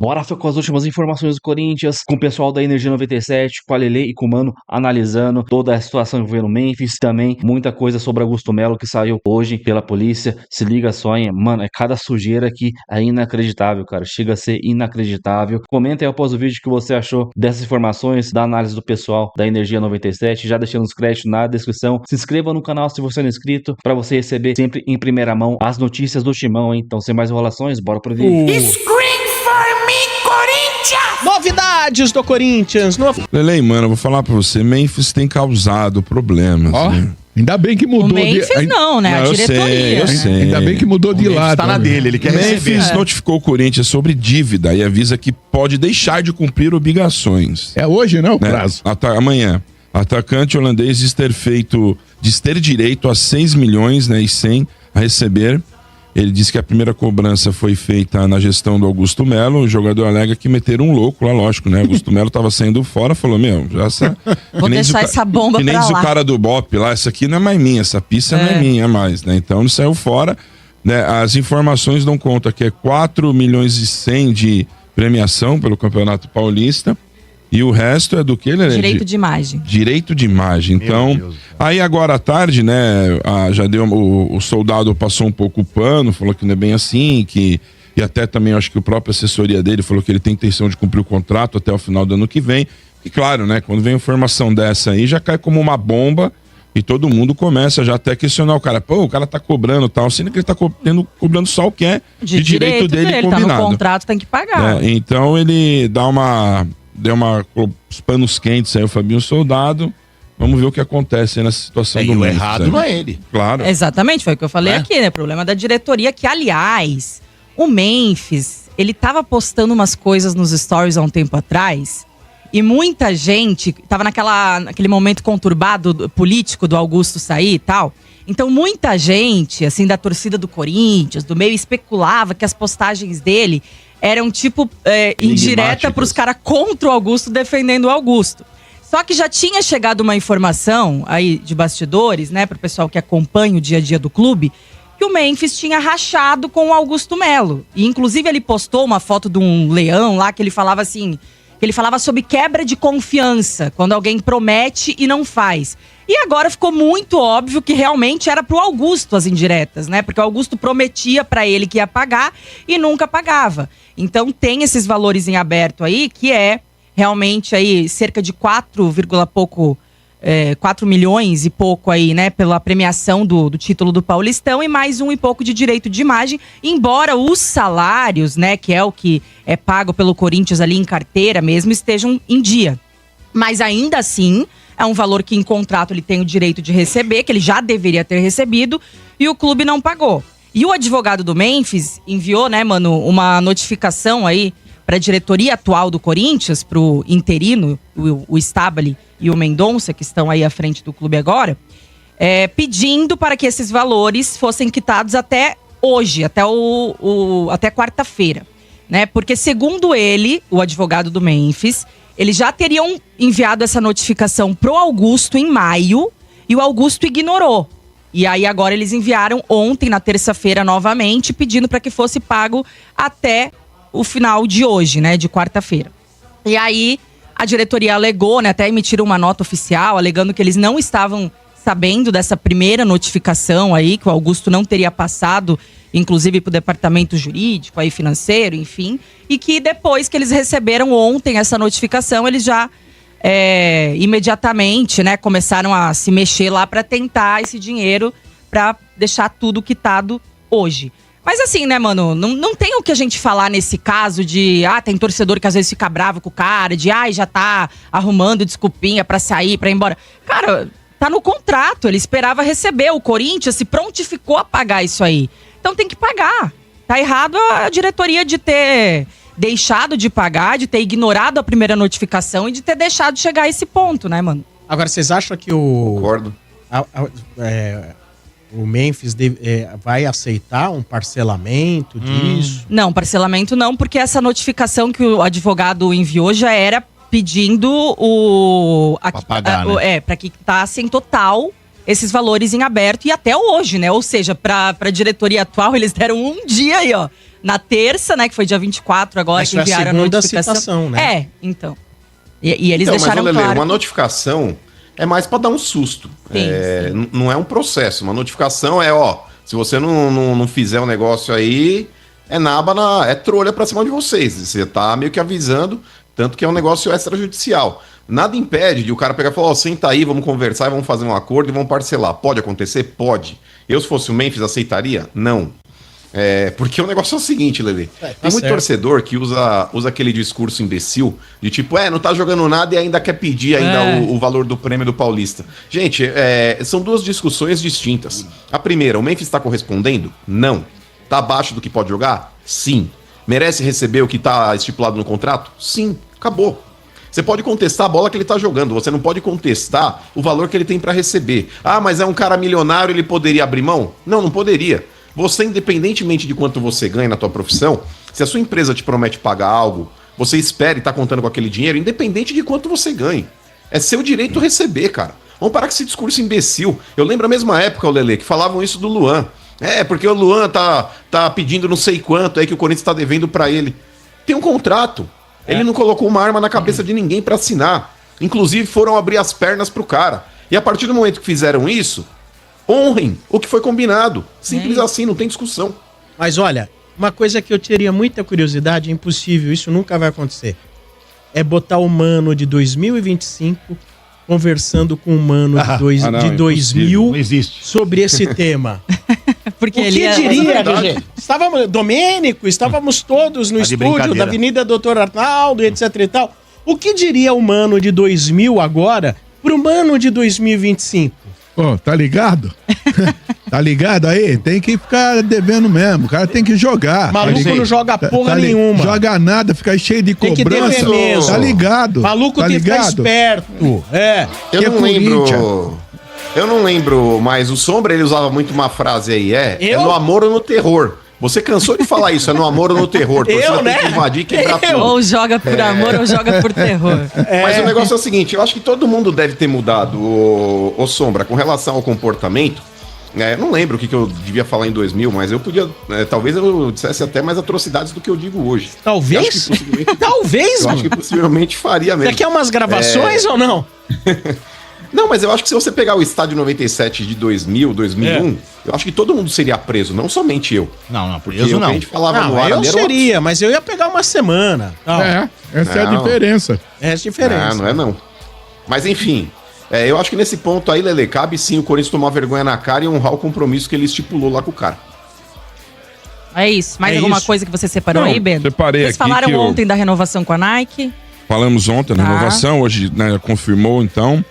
Bora com as últimas informações do Corinthians, com o pessoal da Energia 97, com a Lelê e com o Mano analisando toda a situação envolvendo o Memphis, também muita coisa sobre Augusto Melo que saiu hoje pela polícia. Se liga só, hein? Mano, é cada sujeira que é inacreditável, cara, chega a ser inacreditável. Comenta aí após o vídeo o que você achou dessas informações, da análise do pessoal da Energia 97, já deixando os créditos na descrição. Se inscreva no canal se você não é inscrito, pra você receber sempre em primeira mão as notícias do Timão, hein? Então, sem mais enrolações, bora pro vídeo. Novidades do Corinthians. Lelê, mano, eu vou falar pra você, Memphis tem causado problemas. Ó, né? ainda bem que mudou O Memphis não, né? A diretoria. Eu sei. Ainda bem que mudou de lado. Tá na dele, ele quer receber. Memphis notificou o Corinthians sobre dívida e avisa que pode deixar de cumprir obrigações. É hoje, né, o Né? prazo? Amanhã. Atacante holandês diz ter direito a 6 milhões, né, e 100 a receber. Ele disse que a primeira cobrança foi feita na gestão do Augusto Melo. O jogador alega que meteram um louco lá, lógico, né? Augusto Melo tava saindo fora, falou, Vou deixar essa bomba que nem pra diz lá. o cara do Bop lá, essa aqui não é mais minha, essa pista não é minha mais, né? Então ele saiu fora, né? As informações dão conta que é 4 milhões e 100 de premiação pelo Campeonato Paulista. E o resto é do que, Lelê? Direito de imagem. Direito de imagem. Então, aí agora à tarde, né, já deu, o soldado passou um pouco o pano, falou que não é bem assim, e até também acho que a própria assessoria dele falou que ele tem intenção de cumprir o contrato até o final do ano que vem. E claro, né, quando vem informação dessa aí, já cai como uma bomba e todo mundo começa já até a questionar o cara. Pô, o cara tá cobrando tal, sendo que ele tá cobrando só o que é de direito dele combinado. Tá no contrato, tem que pagar. Então ele deu os panos quentes aí, o Fabinho Soldado. Vamos ver o que acontece aí nessa situação do Memphis. O errado não é ele. Claro. Exatamente, foi o que eu falei aqui, né? Problema da diretoria, que aliás, o Memphis, ele tava postando umas coisas nos stories há um tempo atrás, e muita gente tava naquele momento conturbado político do Augusto sair e tal. Então muita gente, assim, da torcida do Corinthians, do meio, especulava que as postagens dele eram tipo indireta pros caras contra o Augusto, defendendo o Augusto. Só que já tinha chegado uma informação aí de bastidores, né, pro pessoal que acompanha o dia a dia do clube, que o Memphis tinha rachado com o Augusto Melo. E inclusive ele postou uma foto de um leão lá que ele falava assim, que ele falava sobre quebra de confiança, quando alguém promete e não faz. E agora ficou muito óbvio que realmente era pro Augusto as indiretas, né? Porque o Augusto prometia pra ele que ia pagar e nunca pagava. Então tem esses valores em aberto aí, que é realmente aí cerca de 4 milhões e pouco aí, né? Pela premiação do título do Paulistão e mais um e pouco de direito de imagem. Embora os salários, né? Que é o que é pago pelo Corinthians ali em carteira mesmo, estejam em dia. Mas ainda assim, é um valor que em contrato ele tem o direito de receber, que ele já deveria ter recebido, e o clube não pagou. E o advogado do Memphis enviou, né, mano, uma notificação aí para a diretoria atual do Corinthians, pro interino, o Stabile e o Mendonça, que estão aí à frente do clube agora, pedindo para que esses valores fossem quitados até hoje, até quarta-feira, né? Porque segundo ele, o advogado do Memphis, eles já teriam enviado essa notificação pro Augusto em maio e o Augusto ignorou. E aí agora eles enviaram ontem, na terça-feira, novamente, pedindo para que fosse pago até o final de hoje, né, de quarta-feira. E aí a diretoria alegou, né, até emitiram uma nota oficial, alegando que eles não estavam sabendo dessa primeira notificação aí, que o Augusto não teria passado, inclusive para o departamento jurídico, aí financeiro, enfim, e que depois que eles receberam ontem essa notificação, eles já imediatamente, né, começaram a se mexer lá para tentar esse dinheiro para deixar tudo quitado hoje. Mas assim, né, mano, não tem o que a gente falar nesse caso de, tem torcedor que às vezes fica bravo com o cara, de, já tá arrumando desculpinha pra sair, pra ir embora. Cara, tá no contrato, ele esperava receber, o Corinthians se prontificou a pagar isso aí. Então tem que pagar. Tá errado a diretoria de ter deixado de pagar, de ter ignorado a primeira notificação e de ter deixado chegar a esse ponto, né, mano? Agora, vocês acham que o... Concordo. O Memphis vai aceitar um parcelamento disso? Não, parcelamento não, porque essa notificação que o advogado enviou já era pedindo Pra pagar, né? para que quitassem total esses valores em aberto e até hoje, né? Ou seja, pra diretoria atual, eles deram um dia aí, ó. na terça, né? Que foi dia 24 agora, Isso que enviaram é a segunda notificação. citação, né? É, então. E eles Então, deixaram mas, Lelê, claro. uma notificação é mais pra dar um susto. Sim. Não é um processo. Uma notificação é, ó, se você não fizer um negócio aí, é trolha pra cima de vocês. Você tá meio que avisando, tanto que é um negócio extrajudicial. Nada impede de o cara pegar e falar, ó, senta aí, vamos conversar e vamos fazer um acordo e vamos parcelar. Pode acontecer? Pode. Eu, se fosse o Memphis, aceitaria? Não. Porque o negócio é o seguinte, Lelê. Tem muito torcedor que usa aquele discurso imbecil de tipo, não tá jogando nada e ainda quer pedir ainda o valor do prêmio do Paulista. Gente, são duas discussões distintas. A primeira, o Memphis tá correspondendo? Não. Tá abaixo do que pode jogar? Sim. Merece receber o que tá estipulado no contrato? Sim. Acabou. Você pode contestar a bola que ele tá jogando, você não pode contestar o valor que ele tem pra receber. Ah, mas é um cara milionário, ele poderia abrir mão? Não poderia. Você, independentemente de quanto você ganha na tua profissão, se a sua empresa te promete pagar algo, você espera e tá contando com aquele dinheiro, independente de quanto você ganhe. É seu direito receber, cara. Vamos parar com esse discurso imbecil. Eu lembro a mesma época, o Lelê, que falavam isso do Luan. Porque o Luan tá pedindo não sei quanto, que o Corinthians tá devendo pra ele. Tem um contrato. Ele não colocou uma arma na cabeça de ninguém pra assinar. Inclusive foram abrir as pernas pro cara. E a partir do momento que fizeram isso, honrem o que foi combinado. Simples assim, não tem discussão. Mas olha, uma coisa que eu teria muita curiosidade, é impossível, isso nunca vai acontecer. É botar o Mano de 2025 conversando com o Mano de 2000 não existe. Sobre esse tema. Porque O que diria, RG? Estávamos todos no estúdio da Avenida Doutor Arnaldo, etc e tal. O que diria o Mano de 2000 agora pro Mano de 2025? Ó, tá ligado? Tá ligado aí? Tem que ficar devendo mesmo. O cara tem que jogar. Maluco não joga porra nenhuma. Joga nada, fica cheio de Tem que cobrança. dever mesmo. Tá ligado? Maluco tá tem que ficar ligado? esperto. Eu Que não lembro. Eu não lembro, mas o Sombra ele usava muito uma frase aí, é no amor ou no terror. Você cansou de falar isso, é no amor ou no terror. Você tem que invadir e quebrar tudo. Ou joga por amor ou joga por terror. Mas o negócio é o seguinte, eu acho que todo mundo deve ter mudado, o Sombra, com relação ao comportamento. Eu não lembro o que eu devia falar em 2000, mas eu podia, talvez eu dissesse até mais atrocidades do que eu digo hoje. Talvez? Talvez, eu acho que possivelmente faria mesmo. Você quer umas gravações ou não? Não, mas eu acho que se você pegar o estádio 97 de 2000, 2001, eu acho que todo mundo seria preso, não somente eu. Não, Porque preso o que não. a gente falava no ar eu ali era seria, mas eu ia pegar uma semana. Tal. Essa é a Não. diferença. Essa é a diferença. Não é não. Mas enfim, eu acho que nesse ponto aí, Lelê, cabe sim o Corinthians tomar vergonha na cara e honrar o compromisso que ele estipulou lá com o cara. É isso. Mais É alguma isso. coisa que você separou Não, aí, Bento? separei Vocês aqui falaram que eu- ontem da renovação com a Nike. Falamos ontem na Tá. renovação, hoje confirmou então,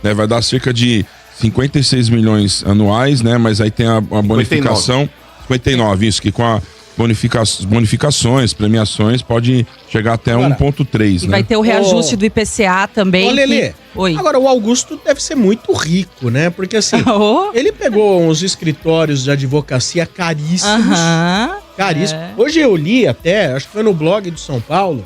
vai dar cerca de 56 milhões anuais, né? Mas aí tem a bonificação, 59, isso, que com a bonificações, premiações, pode chegar até Agora, 1,3, E né? vai ter o reajuste do IPCA também. Ô, Lelê, Oi. agora o Augusto deve ser muito rico, né? Porque assim, Ô. ele pegou uns escritórios de advocacia caríssimos. Aham. Caríssimos. É. Hoje eu li até, acho que foi no blog do São Paulo,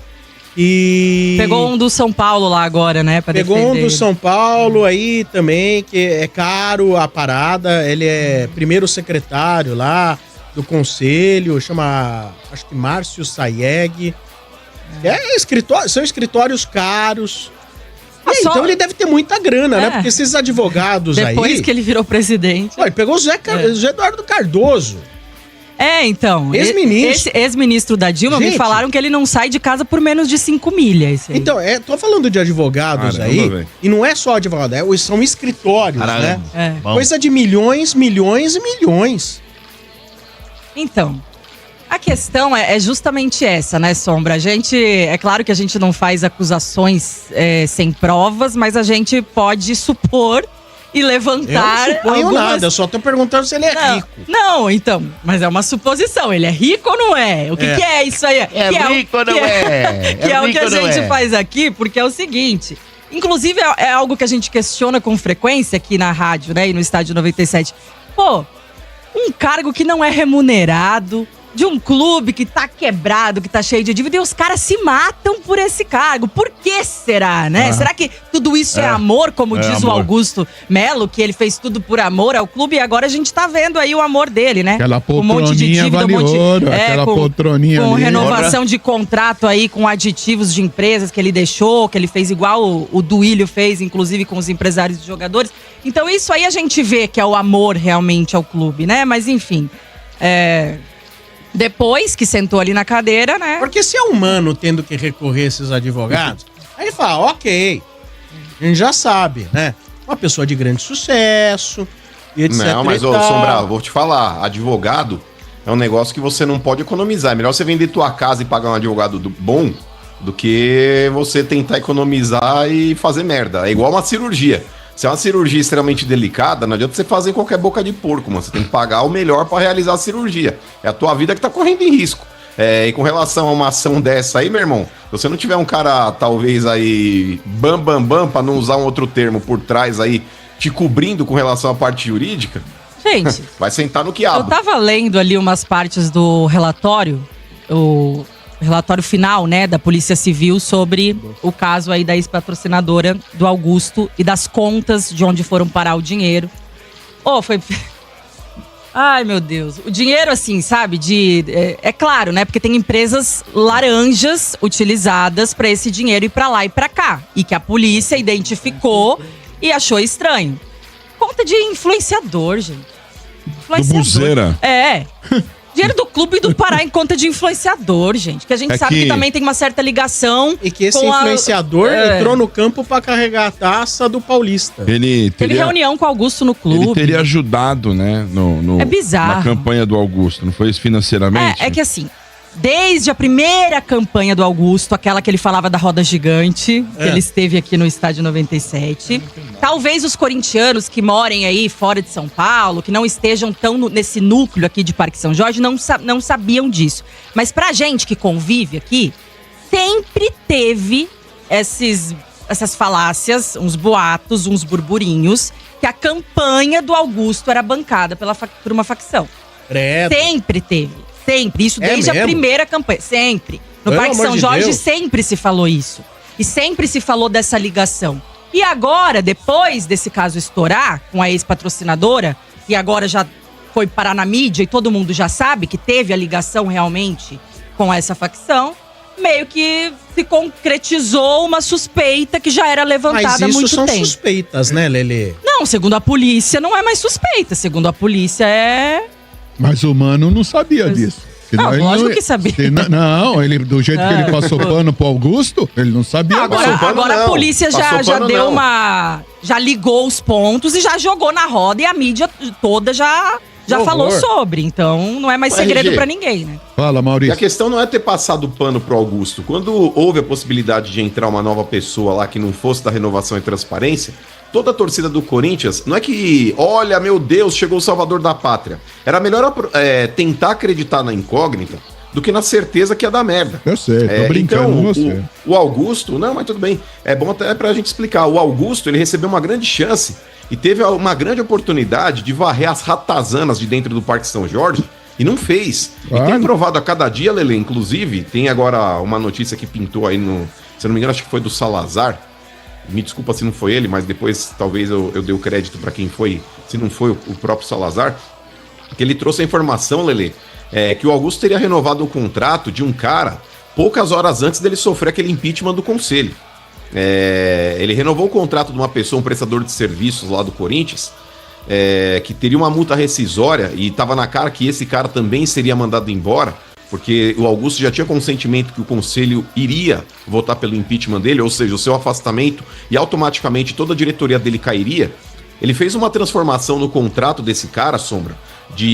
e... Pegou um do São Paulo lá agora, né? Pra Pegou um defender do ele. São Paulo aí também, que é caro a parada. Ele é primeiro secretário lá do conselho, chama, acho que Márcio Sayeg. São escritórios caros. Ah, só- Então ele deve ter muita grana, né? É. Porque esses advogados Depois aí... que ele virou presidente. Ó, ele pegou o Zé Eduardo Cardoso. Então. Ex-ministro. Esse ex-ministro da Dilma me Gente. falaram que ele não sai de casa por menos de 5 milhas. esse aí. Então, tô falando de advogados Caramba, aí, velho. e não é só advogado, são escritórios, né? É. Bom. Coisa de milhões, milhões e milhões. Então, a questão é justamente essa, né, Sombra? É claro que a gente não faz acusações sem provas, mas a gente pode supor e Eu levantar não suponho algumas... nada, eu só tô perguntando se ele é Não, rico. não, então, mas é uma suposição. Ele é rico ou não é? O que é isso aí? É rico ou não que é? Que é o que rico a ou não gente é? faz aqui, porque é o seguinte. Inclusive, é algo que a gente questiona com frequência aqui na rádio, né? E no Estádio 97. Pô, um cargo que não é remunerado, de um clube que tá quebrado, que tá cheio de dívida, e os caras se matam por esse cargo. Por que será, né? Será que tudo isso é amor, como diz o Augusto Melo, que ele fez tudo por amor ao clube, e agora a gente tá vendo aí o amor dele, né? Aquela Um monte de poltroninha dívida, vale ouro, aquela poltroninha com ali. renovação de contrato aí, com aditivos de empresas que ele deixou, que ele fez igual o Duílio fez, inclusive com os empresários e jogadores. Então isso aí a gente vê que é o amor realmente ao clube, né? Mas enfim, depois que sentou ali na cadeira, né? Porque se é humano tendo que recorrer a esses advogados, aí ele fala, ok, a gente já sabe, né? Uma pessoa de grande sucesso, e etc. Não, mas, ô, Sombra, vou te falar, advogado é um negócio que você não pode economizar. É melhor você vender tua casa e pagar um advogado bom do que você tentar economizar e fazer merda. É igual uma cirurgia. Se é uma cirurgia extremamente delicada, não adianta você fazer qualquer boca de porco, mano. Você tem que pagar o melhor pra realizar a cirurgia. É a tua vida que tá correndo em risco. E com relação a uma ação dessa aí, meu irmão, se você não tiver um cara, talvez aí, pra não usar um outro termo por trás aí, te cobrindo com relação à parte jurídica, Gente, vai sentar no quiabo. eu tava lendo ali umas partes do relatório, o relatório final, né, da Polícia Civil sobre o caso aí da ex-patrocinadora do Augusto e das contas de onde foram parar o dinheiro. Foi... Ai, meu Deus. O dinheiro, assim, sabe, é claro, né, porque tem empresas laranjas utilizadas pra esse dinheiro ir pra lá e pra cá. E que a polícia identificou e achou estranho. Conta de influenciador, gente. Do Buzeira. Dinheiro do clube do Pará em conta de influenciador, gente. Que a gente sabe que também tem uma certa ligação. E que esse influenciador entrou no campo pra carregar a taça do Paulista. Teve reunião com o Augusto no clube. Ele teria ajudado, né? É bizarro. Na campanha do Augusto, não foi isso financeiramente? É que assim, desde a primeira campanha do Augusto, aquela que ele falava da roda gigante, que ele esteve aqui no Estádio 97. Talvez os corintianos que morem aí fora de São Paulo, que não estejam tão nesse núcleo aqui de Parque São Jorge, não sabiam disso. Mas pra gente que convive aqui, sempre teve essas falácias, uns boatos, uns burburinhos, que a campanha do Augusto era bancada por uma facção. Sempre teve. Sempre. Isso desde a primeira campanha. Sempre. No Parque São Jorge sempre se falou isso. E sempre se falou dessa ligação. E agora, depois desse caso estourar com a ex-patrocinadora, e agora já foi parar na mídia e todo mundo já sabe que teve a ligação realmente com essa facção, meio que se concretizou uma suspeita que já era levantada há muito tempo. Mas isso são suspeitas, né, Lelê? Não, segundo a polícia não é mais suspeita. Segundo a polícia é... Mas o Mano não sabia disso. Não, lógico que sabia. Ele, do jeito que ele passou pano pro Augusto, ele não sabia. Agora a polícia já deu já ligou os pontos e já jogou na roda e a mídia toda já falou sobre. Então não é mais segredo pra ninguém, né? Fala, Maurício. E a questão não é ter passado pano pro Augusto. Quando houve a possibilidade de entrar uma nova pessoa lá que não fosse da renovação e transparência, toda a torcida do Corinthians, não é que, olha, meu Deus, chegou o salvador da pátria. Era melhor tentar acreditar na incógnita do que na certeza que ia dar merda. Eu sei, tô brincando com você. O Augusto, não, mas tudo bem. É bom até pra gente explicar. O Augusto, ele recebeu uma grande chance e teve uma grande oportunidade de varrer as ratazanas de dentro do Parque São Jorge e não fez. Claro. E tem provado a cada dia, Lelê, inclusive, tem agora uma notícia que pintou aí se eu não me engano, acho que foi do Salazar. Me desculpa se não foi ele, mas depois talvez eu dei o crédito para quem foi, se não foi o próprio Salazar, que ele trouxe a informação, Lelê, que o Augusto teria renovado o contrato de um cara poucas horas antes dele sofrer aquele impeachment do Conselho. Ele renovou o contrato de uma pessoa, um prestador de serviços lá do Corinthians, que teria uma multa rescisória e estava na cara que esse cara também seria mandado embora, porque o Augusto já tinha consentimento que o Conselho iria votar pelo impeachment dele, ou seja, o seu afastamento, e automaticamente toda a diretoria dele cairia. Ele fez uma transformação no contrato desse cara, Sombra,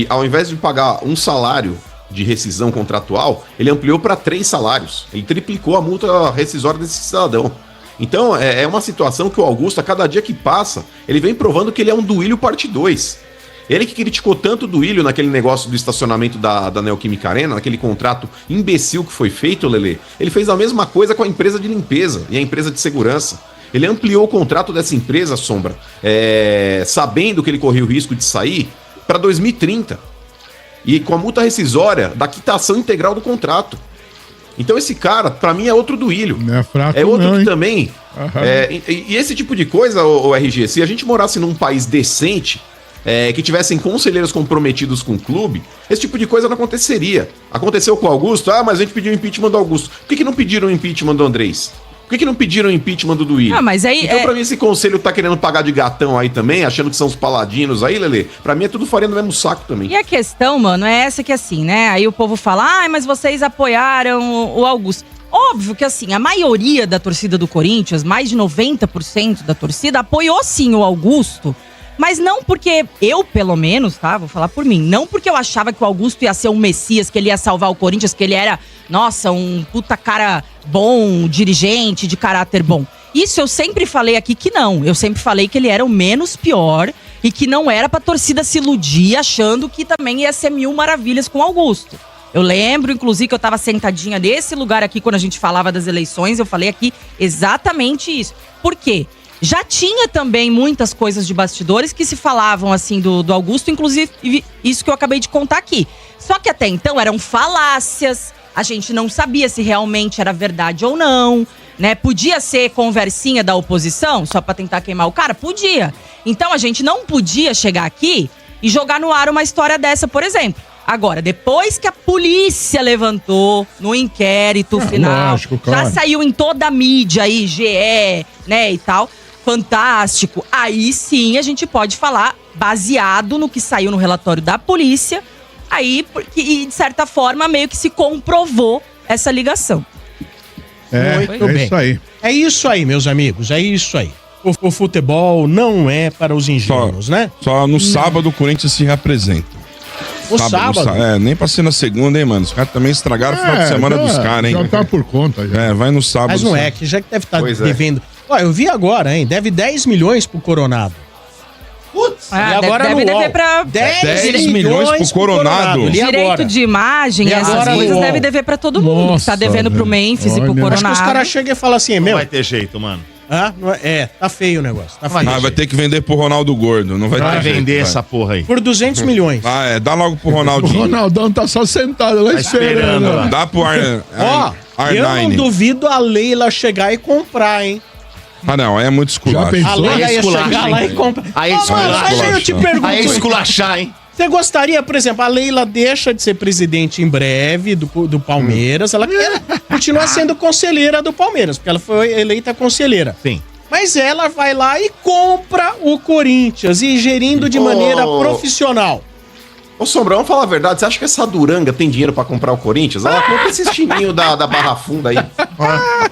ao invés de pagar um salário de rescisão contratual, ele ampliou para 3 salários. Ele triplicou a multa rescisória desse cidadão. Então, é uma situação que o Augusto, a cada dia que passa, ele vem provando que ele é um Duílio parte 2. Ele que criticou tanto o Duílio naquele negócio do estacionamento da Neoquímica Arena, naquele contrato imbecil que foi feito, Lelê, ele fez a mesma coisa com a empresa de limpeza e a empresa de segurança. Ele ampliou o contrato dessa empresa, Sombra, sabendo que ele corria o risco de sair, para 2030. e com a multa rescisória da quitação integral do contrato. Então esse cara, pra mim, é outro Duílio. Não é fraco, é outro não, que hein? também... E esse tipo de coisa, o RG, se a gente morasse num país decente, que tivessem conselheiros comprometidos com o clube, esse tipo de coisa não aconteceria. Aconteceu com o Augusto, mas a gente pediu o impeachment do Augusto. Por que não pediram o impeachment do Andrés? Por que não pediram o impeachment do Duílio? Mas aí, então, pra mim, esse conselho tá querendo pagar de gatão aí também, achando que são os paladinos aí, Lelê. Pra mim é tudo farinha do mesmo saco também. E a questão, mano, é essa que assim, né? Aí o povo fala, mas vocês apoiaram o Augusto. Óbvio que assim, a maioria da torcida do Corinthians, mais de 90% da torcida, apoiou sim o Augusto. Mas não porque eu, pelo menos, tá? Vou falar por mim. Não porque eu achava que o Augusto ia ser um messias, que ele ia salvar o Corinthians, que ele era, nossa, um puta cara bom, dirigente, de caráter bom. Isso eu sempre falei aqui que não. Eu sempre falei que ele era o menos pior e que não era pra torcida se iludir achando que também ia ser mil maravilhas com o Augusto. Eu lembro, inclusive, que eu tava sentadinha nesse lugar aqui quando a gente falava das eleições. Eu falei aqui exatamente isso. Por quê? Já tinha também muitas coisas de bastidores que se falavam, assim, do Augusto, inclusive isso que eu acabei de contar aqui. Só que até então eram falácias, a gente não sabia se realmente era verdade ou não, né? Podia ser conversinha da oposição, só pra tentar queimar o cara? Podia. Então a gente não podia chegar aqui e jogar no ar uma história dessa, por exemplo. Agora, depois que a polícia levantou no inquérito final, lógico, claro. já saiu em toda a mídia aí, GE, né, e tal, fantástico. Aí sim a gente pode falar, baseado no que saiu no relatório da polícia, aí, e de certa forma meio que se comprovou essa ligação. Muito bem. Isso aí. É isso aí, meus amigos, é isso aí. O futebol não é para os ingênuos, né? Só no sábado o Corinthians se representa. O sábado? Nem pra ser na segunda, hein, mano? Os caras também estragaram o final de semana dos caras, hein? Já tá por conta, já. Vai no sábado. Mas não só. que já deve estar Pois é. devendo. Ó, eu vi agora, hein? Deve 10 milhões pro Coronado. Putz, Ah, deve dever pra 10 milhões pro Coronado. Li direito agora. de imagem, E essas agora coisas no deve UOL. dever pra todo mundo. Nossa, Tá devendo pro velho. Memphis e pro Olha. Acho que Coronado. os caras chegam e falam assim, Não meu. vai ter jeito, mano. Tá feio o negócio. Tá feio. Vai ter que vender pro Ronaldo Gordo. Não vai, Vai ter jeito, vender vai. essa porra aí. Por 200 milhões. Dá logo pro O Ronaldinho. Ronaldão tá só sentado lá Tá esperando lá. esperando. Dá pro Ó, eu não R9. duvido a Leila chegar e comprar, hein? Não, é muito Já esculacho. pensou? A Leila ia esculacho, chegar hein? lá e comprar. Aí Ô, mano, esculacho. mas aí eu te Aí pergunto. Aí é esculachar, hein? Você gostaria, por exemplo, a Leila deixa de ser presidente em breve do Palmeiras. Ela quer continuar sendo conselheira do Palmeiras, porque ela foi eleita conselheira. Sim. Mas ela vai lá e compra o Corinthians e gerindo de maneira profissional. Ô, Sombra, vamos falar a verdade. Você acha que essa Duranga tem dinheiro pra comprar o Corinthians? Ela compra esses timinhos da Barra Funda aí.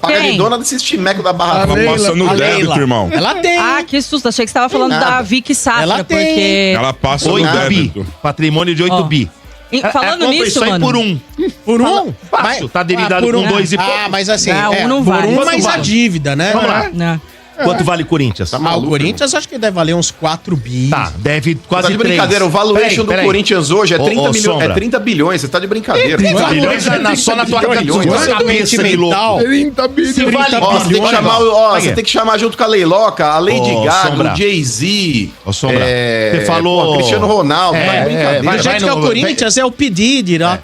Paga de Quem? dona desses timecos da Barra Ela Funda. passa no a débito, Leila. irmão. Ela tem. Ah, que susto. Achei que você tava falando nada. da Vicky Safra, Ela tem. porque... Ela passa no 8 bi. débito. Patrimônio de 8 Ó. bi. Falando Compra nisso, isso aí mano... por um. Por um? Fácil, tá endividado por com 2 e pouco. Ah, mas assim, Não, não por vale. um Quanto mais a vale? dívida, né? Vamos lá. Não. Quanto vale Corinthians? Tá Ah, o maluco, Corinthians acho que deve valer uns 4 bi. Tá, deve Tá quase de 3. brincadeira, o valuation do Corinthians hoje é 30 milhões. Sombra. É 30 bilhões, você tá de brincadeira. 30 bilhões só na tua bilhões. cabeça de louco. 30 bilhões. Se vale Ó, você tem que bilhões, chamar, você tem que chamar junto com a Leiloca, a Lady Ô, Gaga, Sombra. o Jay-Z. Ô, Sombra, você falou- Cristiano Ronaldo, tá de brincadeira. vai, Do jeito que é o no- Corinthians, é o Pedide, ó.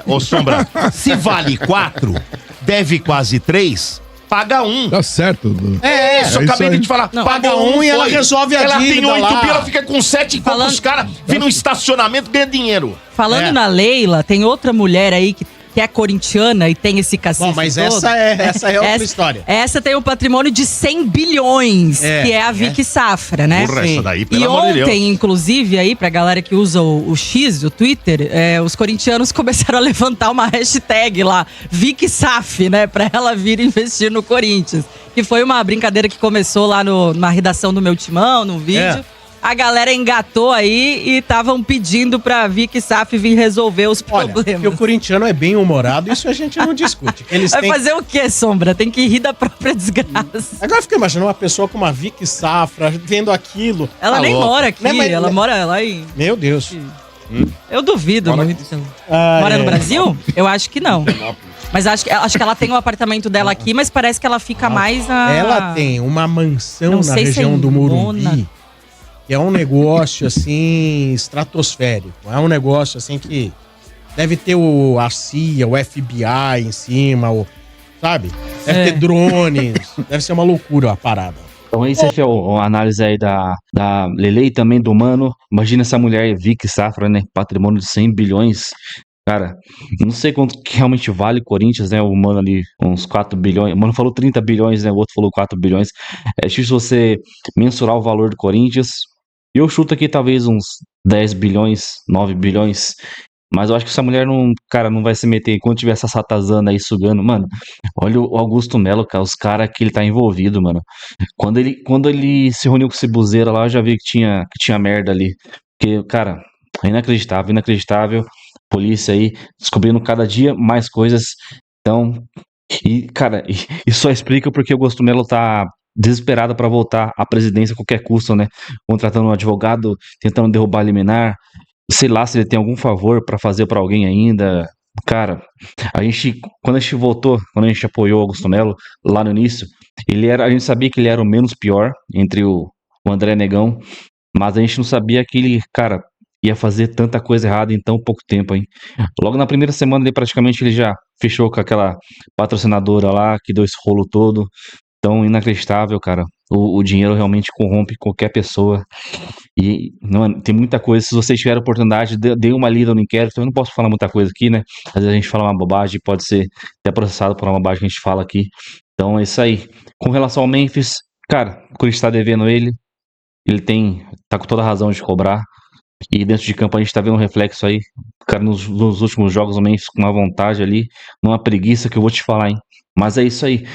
Ô Sombra, se vale 4, deve quase 3, paga 1. Tá certo. Du. É, Isso, eu isso acabei aí. de te falar. Não, paga um e ela resolve a ela dívida tem 8 lá. bi, ela fica com 7 enquanto Falando- os caras vêm no estacionamento e ganham dinheiro. Falando É. na Leila, tem outra mulher aí que é corintiana e tem esse cacife Bom, mas todo. essa é outra história. Essa tem um patrimônio de 100 bilhões, É, que é a Vicky Safra, né? Porra, Sim. essa daí, E pelo amor de Deus. ontem, inclusive, aí, pra galera que usa o X, o Twitter, os corintianos começaram a levantar uma hashtag lá, Vicky Saf, né? Pra ela vir investir no Corinthians. Que foi uma brincadeira que começou lá na redação do Meu Timão, no vídeo. É. A galera engatou aí e estavam pedindo pra Vicky Saf vir resolver os Olha, problemas. que o corintiano é bem humorado, isso a gente não discute. Eles Vai têm... fazer o quê, Sombra? Tem que rir da própria desgraça. Agora eu fico imaginando uma pessoa com uma Vicky Safra, vendo aquilo. Ela Tá nem louco. mora aqui, Né, mas- ela mora lá em... Meu Deus. Eu duvido Mora muito. Ah, Mora no é. Brasil? Eu acho que não. Mas acho que ela tem o apartamento dela aqui, mas parece que ela fica mais na... Ela tem uma mansão Não na sei se é região em do Morumbi. Lona. que é um negócio, assim, estratosférico. É um negócio, assim, que deve ter a CIA, o FBI em cima, sabe? Deve ter drones, deve ser uma loucura a parada. Então esse é a análise aí da Lele e também do Mano. Imagina essa mulher, Vicky Safra, né? Patrimônio de 100 bilhões. Cara, não sei quanto que realmente vale o Corinthians, né? O Mano ali, uns 4 bilhões. O Mano falou 30 bilhões, né? O outro falou 4 bilhões. É difícil você mensurar o valor do Corinthians. Eu chuto aqui talvez uns 10 bilhões, 9 bilhões. Mas eu acho que essa mulher não, cara, não vai se meter quando tiver essa satazana aí sugando. Mano, olha o Augusto Melo, cara, os caras que ele tá envolvido, mano. Quando ele se reuniu com esse buzeira lá, eu já vi que tinha merda ali. Porque, cara, é inacreditável, inacreditável. Polícia aí descobrindo cada dia mais coisas. Então, cara, isso só explica porque o Augusto Melo tá desesperado pra voltar à presidência a qualquer custo, né? Contratando um advogado, tentando derrubar a liminar. Sei lá se ele tem algum favor pra fazer pra alguém ainda. Cara, quando a gente votou, quando a gente apoiou o Augusto Melo lá no início, a gente sabia que ele era o menos pior entre o André Negão, mas a gente não sabia que ele, cara, ia fazer tanta coisa errada em tão pouco tempo, hein? Logo na primeira semana, praticamente ele já fechou com aquela patrocinadora lá, que deu esse rolo todo. Tão inacreditável, cara. O dinheiro realmente corrompe qualquer pessoa. E não, tem muita coisa. Se vocês tiverem oportunidade, dê uma lida no inquérito. Eu não posso falar muita coisa aqui, né? Às vezes a gente fala uma bobagem, pode ser até processado por uma bobagem que a gente fala aqui. Então é isso aí. Com relação ao Memphis, cara, o Corinthians tá devendo ele. Tá com toda a razão de cobrar. E dentro de campo a gente tá vendo um reflexo aí. Cara, nos últimos jogos o Memphis com uma vontade ali, numa preguiça que eu vou te falar, hein? Mas é isso aí.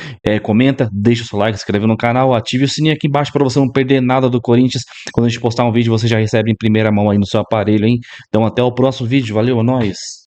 Comenta, deixa o seu like, se inscreve no canal, ative o sininho aqui embaixo para você não perder nada do Corinthians. Quando a gente postar um vídeo, você já recebe em primeira mão aí no seu aparelho, hein? Então até o próximo vídeo. Valeu, é nóis!